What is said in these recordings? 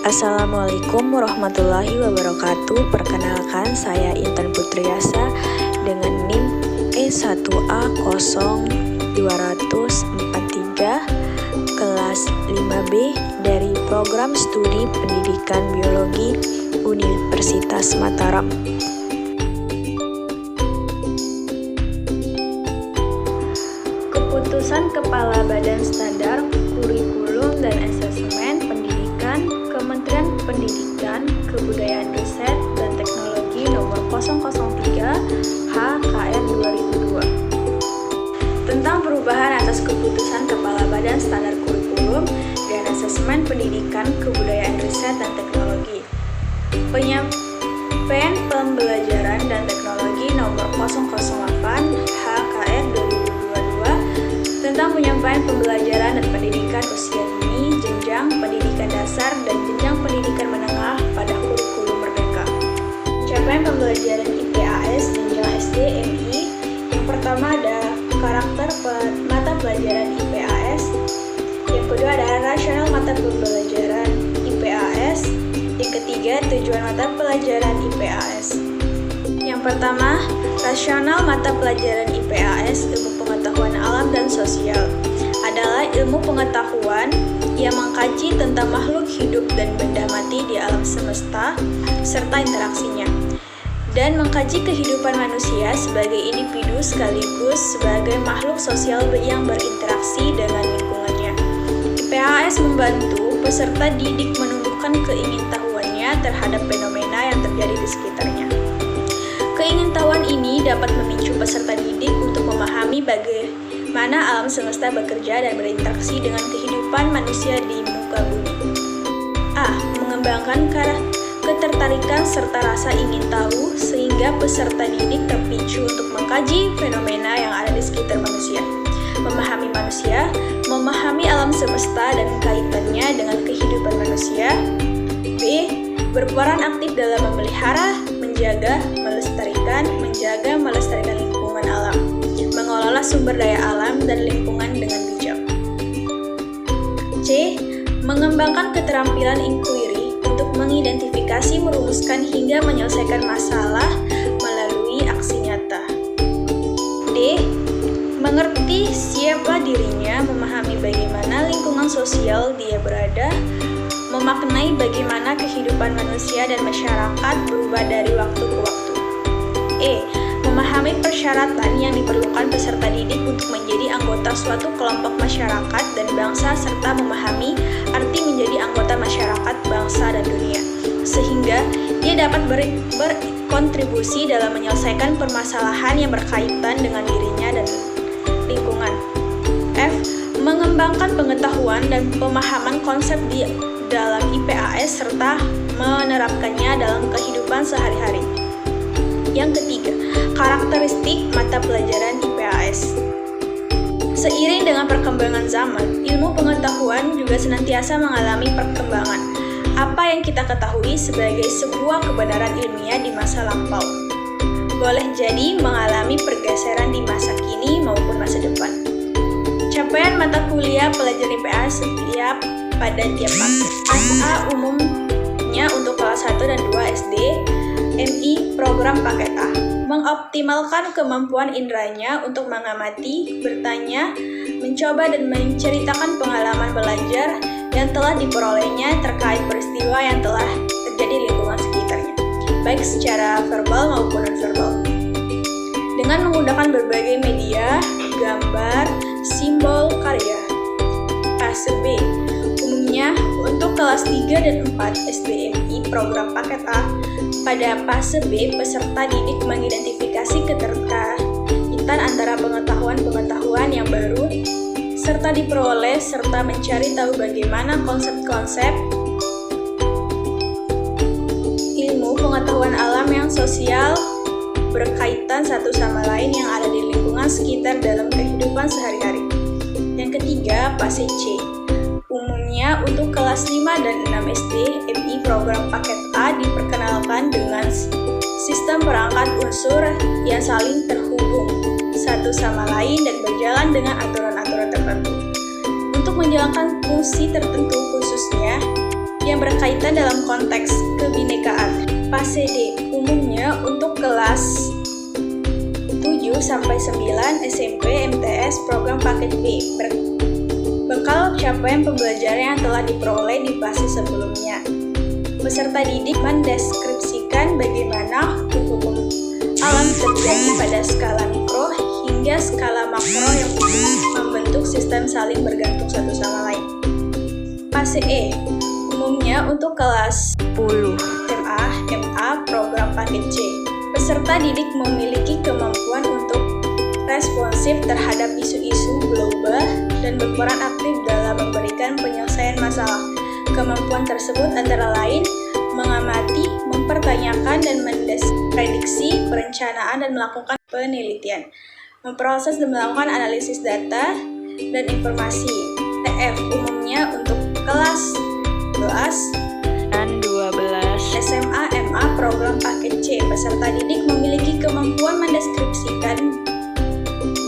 Assalamualaikum warahmatullahi wabarakatuh. Perkenalkan, saya Intan Putriasa dengan NIM E1A0243 kelas 5B dari Program Studi Pendidikan Biologi Universitas Mataram. Keputusan Kepala Badan Standar Kurikulum dan Asesmen Pendidikan Kementerian Pendidikan, Kebudayaan, Riset, dan Teknologi Nomor 003 HKR 2002 tentang perubahan atas Keputusan Kepala Badan Standar Kurikulum dan Asesmen Pendidikan, Kebudayaan, Riset, dan Teknologi. Penyampaian Pembelajaran dan Teknologi Nomor 008 HKR 2022 tentang penyampaian pembelajaran dan pendidikan usia dini, jenjang pendidikan dasar, dan jenjang pendidikan menengah pada kurikulum merdeka. Capaian pembelajaran IPAS jenjang SD MI. Yang pertama ada karakter mata pelajaran IPAS. Yang kedua adalah rasional mata pembelajaran IPAS. Yang ketiga, tujuan mata pelajaran IPAS. Yang pertama, rasional mata pelajaran IPAS, ilmu pengetahuan alam dan sosial, adalah ilmu pengetahuan yang mengkaji tentang makhluk hidup dan benda mati di alam semesta serta interaksinya, dan mengkaji kehidupan manusia sebagai individu sekaligus sebagai makhluk sosial yang berinteraksi dengan lingkungannya. IPAS membantu peserta didik menumbuhkan keingintahuannya terhadap fenomena yang terjadi di sekitarnya. Keingintahuan ini dapat memicu peserta didik untuk memahami bagaimana alam semesta bekerja dan berinteraksi dengan kehidupan manusia di muka bumi. A. Mengembangkan ketertarikan serta rasa ingin tahu sehingga peserta didik terpicu untuk mengkaji fenomena yang ada di sekitar manusia, memahami manusia, memahami alam semesta dan kaitannya dengan kehidupan manusia. B. Berperan aktif dalam memelihara, menjaga, melestarikan lingkungan alam, mengelola sumber daya alam dan lingkungan dengan bijak. C. Mengembangkan keterampilan inquiry untuk mengidentifikasi, merumuskan, hingga menyelesaikan masalah melalui aksi nyata. D. Mengerti siapa dirinya, memahami bagaimana lingkungan sosial dia berada, memaknai bagaimana kehidupan manusia dan masyarakat berubah dari waktu ke waktu. E. Memahami persyaratan yang diperlukan peserta didik untuk menjadi anggota suatu kelompok masyarakat dan bangsa serta memahami arti menjadi anggota masyarakat, bangsa, dan dunia, sehingga dia dapat berkontribusi dalam menyelesaikan permasalahan yang berkaitan dengan dirinya dan lingkungan. F. Mengembangkan pengetahuan dan pemahaman konsep di dalam IPAS serta menerapkannya dalam kehidupan sehari-hari. Yang ketiga, karakteristik mata pelajaran IPAS. Seiring dengan perkembangan zaman, ilmu pengetahuan juga senantiasa mengalami perkembangan. Apa yang kita ketahui sebagai sebuah kebenaran ilmiah di masa lampau boleh jadi mengalami pergeseran di masa kini maupun masa depan. Capaian mata kuliah pelajaran IPAS setiap pada tiap paket. A. Umumnya untuk kelas 1 dan 2 SD MI program paket A. Mengoptimalkan kemampuan inderanya untuk mengamati, bertanya, mencoba, dan menceritakan pengalaman belajar yang telah diperolehnya terkait peristiwa yang telah terjadi di lingkungan sekitarnya, baik secara verbal maupun non-verbal. Dengan menggunakan berbagai media, gambar, simbol, karya. Fase B. Umumnya untuk kelas 3 dan 4 SDMI program paket A. Pada fase B, peserta didik mengidentifikasi keterkaitan antara pengetahuan-pengetahuan yang baru serta diperoleh serta mencari tahu bagaimana konsep-konsep ilmu pengetahuan alam yang sosial berkaitan satu sama lain yang ada di lingkungan sekitar dalam kehidupan sehari-hari. Yang ketiga, fase C. Umumnya untuk kelas 5 dan 6 SD MI program paket A diperkenalkan dengan sistem perangkat unsur yang saling terhubung satu sama lain dan berjalan dengan aturan-aturan tertentu. Untuk menjalankan fungsi tertentu khususnya yang berkaitan dalam konteks kebinekaan. Fase D umumnya untuk kelas 7-9 SMP MTS program paket B bekal capaian pembelajaran yang telah diperoleh di fase sebelumnya. Peserta didik mendeskripsikan bagaimana hukum alam terjadi pada skala mikro hingga skala makro yang membentuk sistem saling bergantung satu sama lain. Fase E umumnya untuk kelas 10 SMA, MA, program paket C. Peserta didik memiliki kemampuan untuk responsif terhadap isu-isu global dan berperan aktif dalam memberikan penyelesaian masalah. Kemampuan tersebut antara lain mengamati, mempertanyakan, dan memprediksi perencanaan dan melakukan penelitian, memproses dan melakukan analisis data dan informasi. TF umumnya untuk kelas 11 dan 12 SMA, MA, program paket C. Peserta didik memiliki kemampuan mendeskripsikan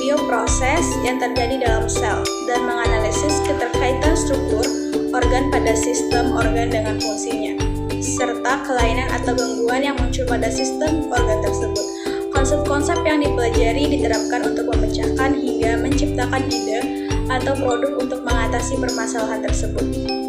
bioproses yang terjadi dalam sel dan menganalisis keterkaitan struktur organ pada sistem organ dengan fungsinya, serta kelainan atau gangguan yang muncul pada sistem organ tersebut. Konsep-konsep yang dipelajari diterapkan untuk memecahkan hingga menciptakan ide atau produk untuk mengatasi permasalahan tersebut.